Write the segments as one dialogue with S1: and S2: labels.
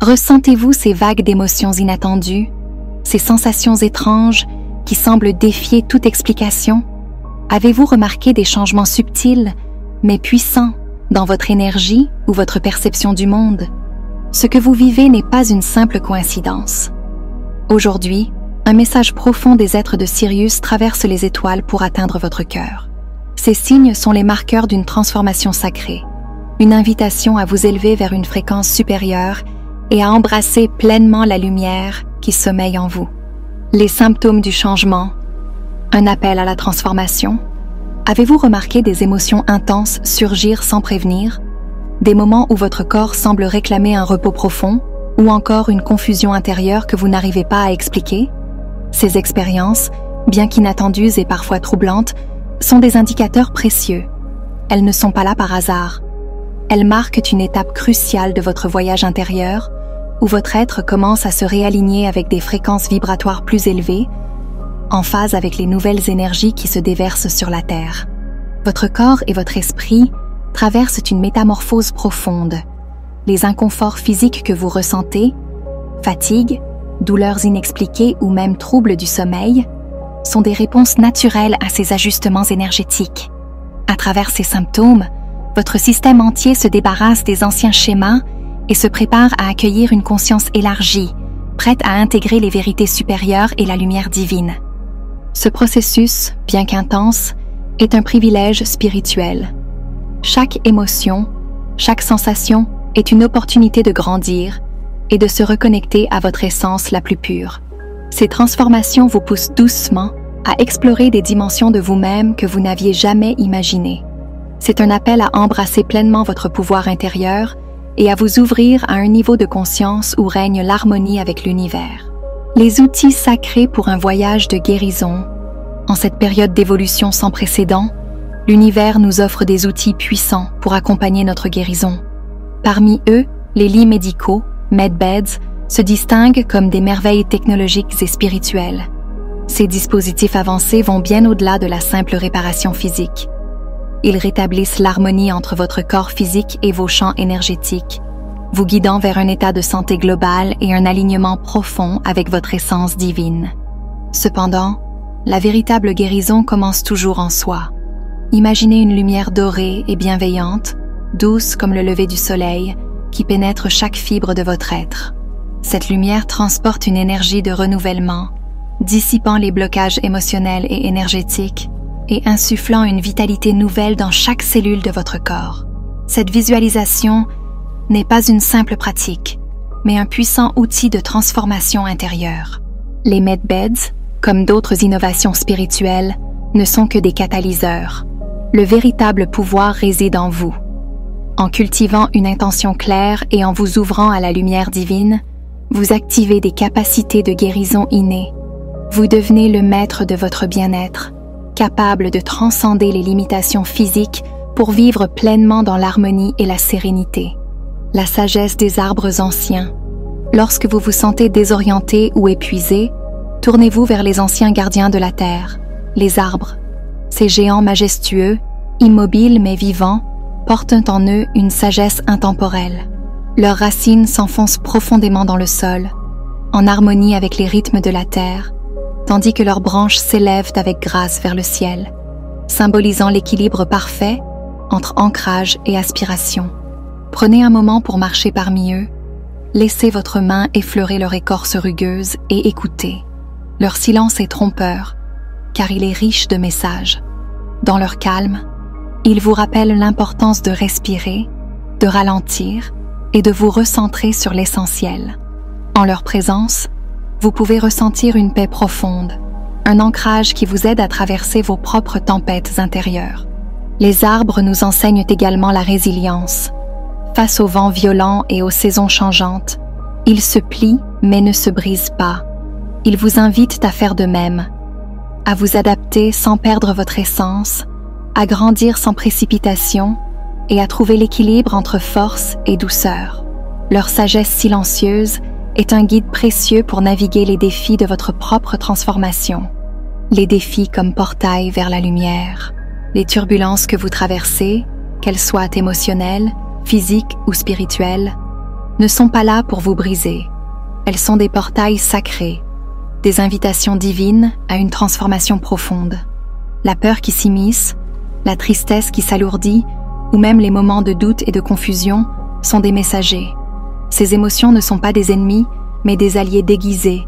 S1: Ressentez-vous ces vagues d'émotions inattendues, ces sensations étranges qui semblent défier toute explication? Avez-vous remarqué des changements subtils, mais puissants, dans votre énergie ou votre perception du monde? Ce que vous vivez n'est pas une simple coïncidence. Aujourd'hui, un message profond des êtres de Sirius traverse les étoiles pour atteindre votre cœur. Ces signes sont les marqueurs d'une transformation sacrée, une invitation à vous élever vers une fréquence supérieure et à embrasser pleinement la lumière qui sommeille en vous. Les symptômes du changement, un appel à la transformation. Avez-vous remarqué des émotions intenses surgir sans prévenir? Des moments où votre corps semble réclamer un repos profond ou encore une confusion intérieure que vous n'arrivez pas à expliquer? Ces expériences, bien qu'inattendues et parfois troublantes, sont des indicateurs précieux. Elles ne sont pas là par hasard. Elles marquent une étape cruciale de votre voyage intérieur où votre être commence à se réaligner avec des fréquences vibratoires plus élevées, en phase avec les nouvelles énergies qui se déversent sur la Terre. Votre corps et votre esprit traversent une métamorphose profonde. Les inconforts physiques que vous ressentez, fatigue, douleurs inexpliquées ou même troubles du sommeil, sont des réponses naturelles à ces ajustements énergétiques. À travers ces symptômes, votre système entier se débarrasse des anciens schémas et se prépare à accueillir une conscience élargie, prête à intégrer les vérités supérieures et la lumière divine. Ce processus, bien qu'intense, est un privilège spirituel. Chaque émotion, chaque sensation est une opportunité de grandir et de se reconnecter à votre essence la plus pure. Ces transformations vous poussent doucement à explorer des dimensions de vous-même que vous n'aviez jamais imaginées. C'est un appel à embrasser pleinement votre pouvoir intérieur et à vous ouvrir à un niveau de conscience où règne l'harmonie avec l'univers. Les outils sacrés pour un voyage de guérison. En cette période d'évolution sans précédent, l'univers nous offre des outils puissants pour accompagner notre guérison. Parmi eux, les lits médicaux, medbeds, se distinguent comme des merveilles technologiques et spirituelles. Ces dispositifs avancés vont bien au-delà de la simple réparation physique. Ils rétablissent l'harmonie entre votre corps physique et vos champs énergétiques, vous guidant vers un état de santé global et un alignement profond avec votre essence divine. Cependant, la véritable guérison commence toujours en soi. Imaginez une lumière dorée et bienveillante, douce comme le lever du soleil, qui pénètre chaque fibre de votre être. Cette lumière transporte une énergie de renouvellement, dissipant les blocages émotionnels et énergétiques et insufflant une vitalité nouvelle dans chaque cellule de votre corps. Cette visualisation n'est pas une simple pratique, mais un puissant outil de transformation intérieure. Les medbeds, comme d'autres innovations spirituelles, ne sont que des catalyseurs. Le véritable pouvoir réside en vous. En cultivant une intention claire et en vous ouvrant à la lumière divine, vous activez des capacités de guérison innées. Vous devenez le maître de votre bien-être, capable de transcender les limitations physiques pour vivre pleinement dans l'harmonie et la sérénité. La sagesse des arbres anciens. Lorsque vous vous sentez désorienté ou épuisé, tournez-vous vers les anciens gardiens de la terre, les arbres. Ces géants majestueux, immobiles mais vivants, portent en eux une sagesse intemporelle. Leurs racines s'enfoncent profondément dans le sol, en harmonie avec les rythmes de la terre, tandis que leurs branches s'élèvent avec grâce vers le ciel, symbolisant l'équilibre parfait entre ancrage et aspiration. Prenez un moment pour marcher parmi eux, laissez votre main effleurer leur écorce rugueuse et écoutez. Leur silence est trompeur, car il est riche de messages. Dans leur calme, ils vous rappellent l'importance de respirer, de ralentir et de vous recentrer sur l'essentiel. En leur présence, vous pouvez ressentir une paix profonde, un ancrage qui vous aide à traverser vos propres tempêtes intérieures. Les arbres nous enseignent également la résilience. Face aux vents violents et aux saisons changeantes, ils se plient mais ne se brisent pas. Ils vous invitent à faire de même, à vous adapter sans perdre votre essence, à grandir sans précipitation et à trouver l'équilibre entre force et douceur. Leur sagesse silencieuse est un guide précieux pour naviguer les défis de votre propre transformation. Les défis comme portail vers la lumière, les turbulences que vous traversez, qu'elles soient émotionnelles, physiques ou spirituelles, ne sont pas là pour vous briser. Elles sont des portails sacrés, des invitations divines à une transformation profonde. La peur qui s'immisce, la tristesse qui s'alourdit, ou même les moments de doute et de confusion sont des messagers. Ces émotions ne sont pas des ennemis, mais des alliés déguisés,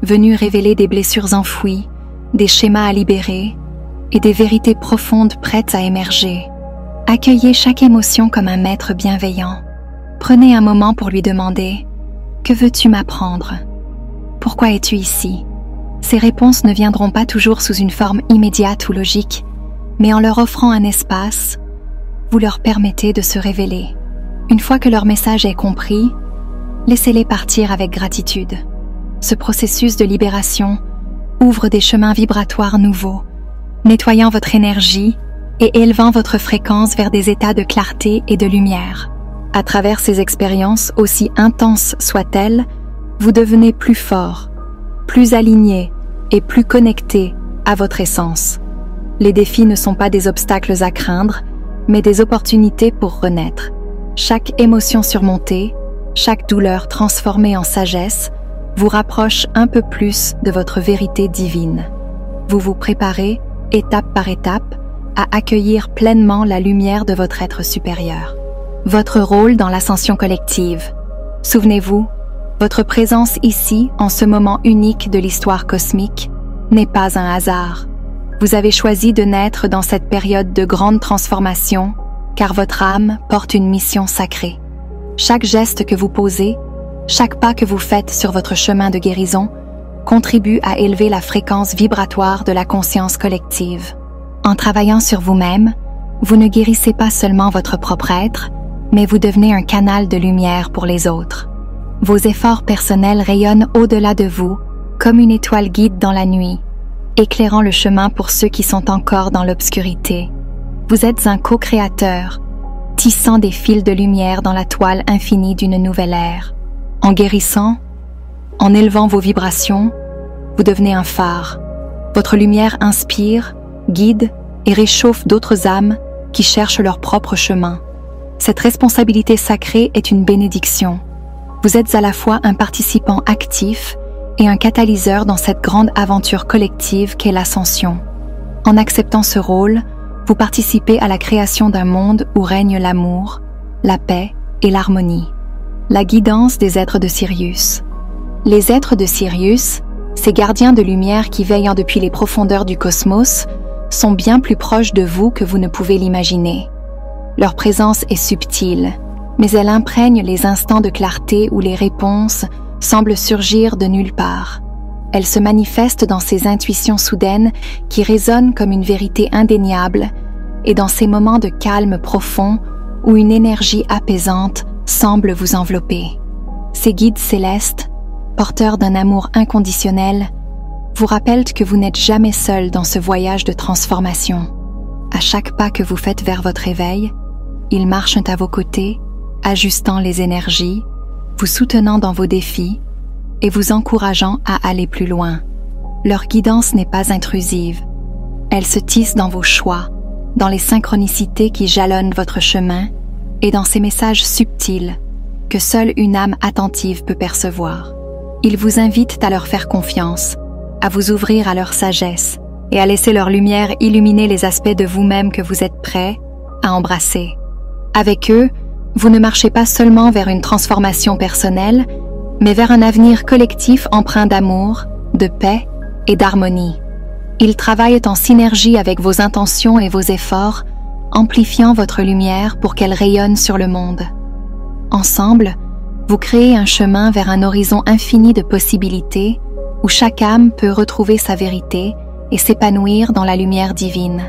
S1: venus révéler des blessures enfouies, des schémas à libérer et des vérités profondes prêtes à émerger. Accueillez chaque émotion comme un maître bienveillant. Prenez un moment pour lui demander « Que veux-tu m'apprendre ? Pourquoi es-tu ici ?» Ces réponses ne viendront pas toujours sous une forme immédiate ou logique, mais en leur offrant un espace, vous leur permettez de se révéler. Une fois que leur message est compris, laissez-les partir avec gratitude. Ce processus de libération ouvre des chemins vibratoires nouveaux, nettoyant votre énergie et élevant votre fréquence vers des états de clarté et de lumière. À travers ces expériences, aussi intenses soient-elles, vous devenez plus fort, plus aligné et plus connecté à votre essence. Les défis ne sont pas des obstacles à craindre, mais des opportunités pour renaître. Chaque émotion surmontée, chaque douleur transformée en sagesse, vous rapproche un peu plus de votre vérité divine. Vous vous préparez, étape par étape, à accueillir pleinement la lumière de votre être supérieur. Votre rôle dans l'ascension collective. Souvenez-vous, votre présence ici, en ce moment unique de l'histoire cosmique, n'est pas un hasard. Vous avez choisi de naître dans cette période de grande transformation, car votre âme porte une mission sacrée. Chaque geste que vous posez, chaque pas que vous faites sur votre chemin de guérison, contribue à élever la fréquence vibratoire de la conscience collective. En travaillant sur vous-même, vous ne guérissez pas seulement votre propre être, mais vous devenez un canal de lumière pour les autres. Vos efforts personnels rayonnent au-delà de vous, comme une étoile guide dans la nuit, éclairant le chemin pour ceux qui sont encore dans l'obscurité. Vous êtes un co-créateur, tissant des fils de lumière dans la toile infinie d'une nouvelle ère. En guérissant, en élevant vos vibrations, vous devenez un phare. Votre lumière inspire, guide et réchauffe d'autres âmes qui cherchent leur propre chemin. Cette responsabilité sacrée est une bénédiction. Vous êtes à la fois un participant actif et un catalyseur dans cette grande aventure collective qu'est l'ascension. En acceptant ce rôle, vous participez à la création d'un monde où règne l'amour, la paix et l'harmonie. La guidance des êtres de Sirius. Les êtres de Sirius, ces gardiens de lumière qui veillent depuis les profondeurs du cosmos, sont bien plus proches de vous que vous ne pouvez l'imaginer. Leur présence est subtile, mais elle imprègne les instants de clarté où les réponses semblent surgir de nulle part. Elle se manifeste dans ces intuitions soudaines qui résonnent comme une vérité indéniable et dans ces moments de calme profond où une énergie apaisante semble vous envelopper. Ces guides célestes, porteurs d'un amour inconditionnel, vous rappellent que vous n'êtes jamais seul dans ce voyage de transformation. À chaque pas que vous faites vers votre éveil, ils marchent à vos côtés, ajustant les énergies, vous soutenant dans vos défis et vous encourageant à aller plus loin. Leur guidance n'est pas intrusive. Elle se tisse dans vos choix, dans les synchronicités qui jalonnent votre chemin et dans ces messages subtils que seule une âme attentive peut percevoir. Ils vous invitent à leur faire confiance, à vous ouvrir à leur sagesse et à laisser leur lumière illuminer les aspects de vous-même que vous êtes prêts à embrasser. Avec eux, vous ne marchez pas seulement vers une transformation personnelle, mais vers un avenir collectif empreint d'amour, de paix et d'harmonie. Ils travaillent en synergie avec vos intentions et vos efforts, amplifiant votre lumière pour qu'elle rayonne sur le monde. Ensemble, vous créez un chemin vers un horizon infini de possibilités où chaque âme peut retrouver sa vérité et s'épanouir dans la lumière divine.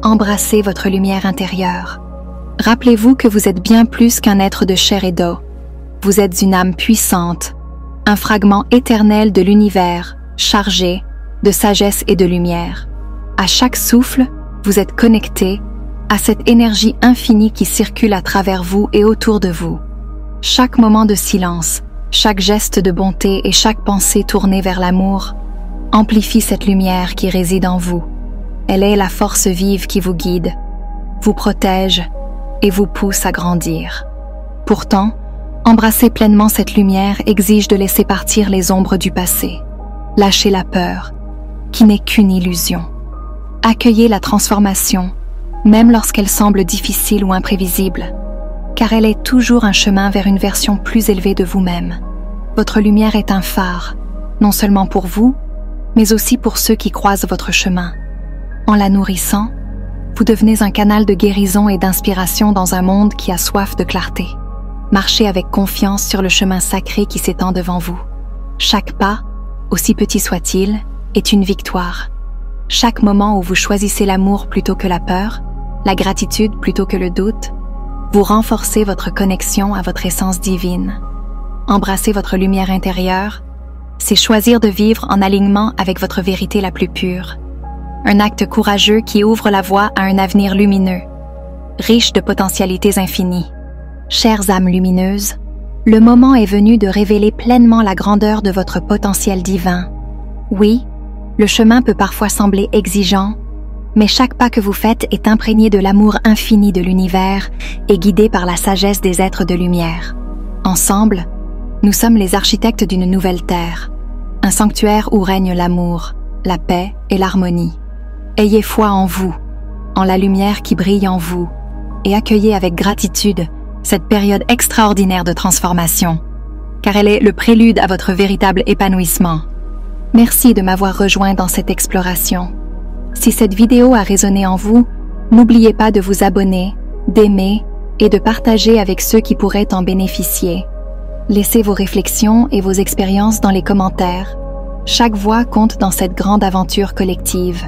S1: Embrassez votre lumière intérieure. Rappelez-vous que vous êtes bien plus qu'un être de chair et d'eau. Vous êtes une âme puissante, un fragment éternel de l'univers, chargé de sagesse et de lumière. À chaque souffle, vous êtes connecté à cette énergie infinie qui circule à travers vous et autour de vous. Chaque moment de silence, chaque geste de bonté et chaque pensée tournée vers l'amour amplifie cette lumière qui réside en vous. Elle est la force vive qui vous guide, vous protège et vous pousse à grandir. Pourtant, Embrasser pleinement cette lumière exige de laisser partir les ombres du passé, lâcher la peur, qui n'est qu'une illusion. Accueillez la transformation, même lorsqu'elle semble difficile ou imprévisible, car elle est toujours un chemin vers une version plus élevée de vous-même. Votre lumière est un phare, non seulement pour vous, mais aussi pour ceux qui croisent votre chemin. En la nourrissant, vous devenez un canal de guérison et d'inspiration dans un monde qui a soif de clarté. Marchez avec confiance sur le chemin sacré qui s'étend devant vous. Chaque pas, aussi petit soit-il, est une victoire. Chaque moment où vous choisissez l'amour plutôt que la peur, la gratitude plutôt que le doute, vous renforcez votre connexion à votre essence divine. Embrasser votre lumière intérieure, c'est choisir de vivre en alignement avec votre vérité la plus pure. Un acte courageux qui ouvre la voie à un avenir lumineux, riche de potentialités infinies. Chères âmes lumineuses, le moment est venu de révéler pleinement la grandeur de votre potentiel divin. Oui, le chemin peut parfois sembler exigeant, mais chaque pas que vous faites est imprégné de l'amour infini de l'univers et guidé par la sagesse des êtres de lumière. Ensemble, nous sommes les architectes d'une nouvelle terre, un sanctuaire où règne l'amour, la paix et l'harmonie. Ayez foi en vous, en la lumière qui brille en vous, et accueillez avec gratitude cette période extraordinaire de transformation, car elle est le prélude à votre véritable épanouissement. Merci de m'avoir rejoint dans cette exploration. Si cette vidéo a résonné en vous, n'oubliez pas de vous abonner, d'aimer et de partager avec ceux qui pourraient en bénéficier. Laissez vos réflexions et vos expériences dans les commentaires. Chaque voix compte dans cette grande aventure collective.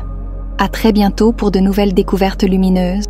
S1: À très bientôt pour de nouvelles découvertes lumineuses.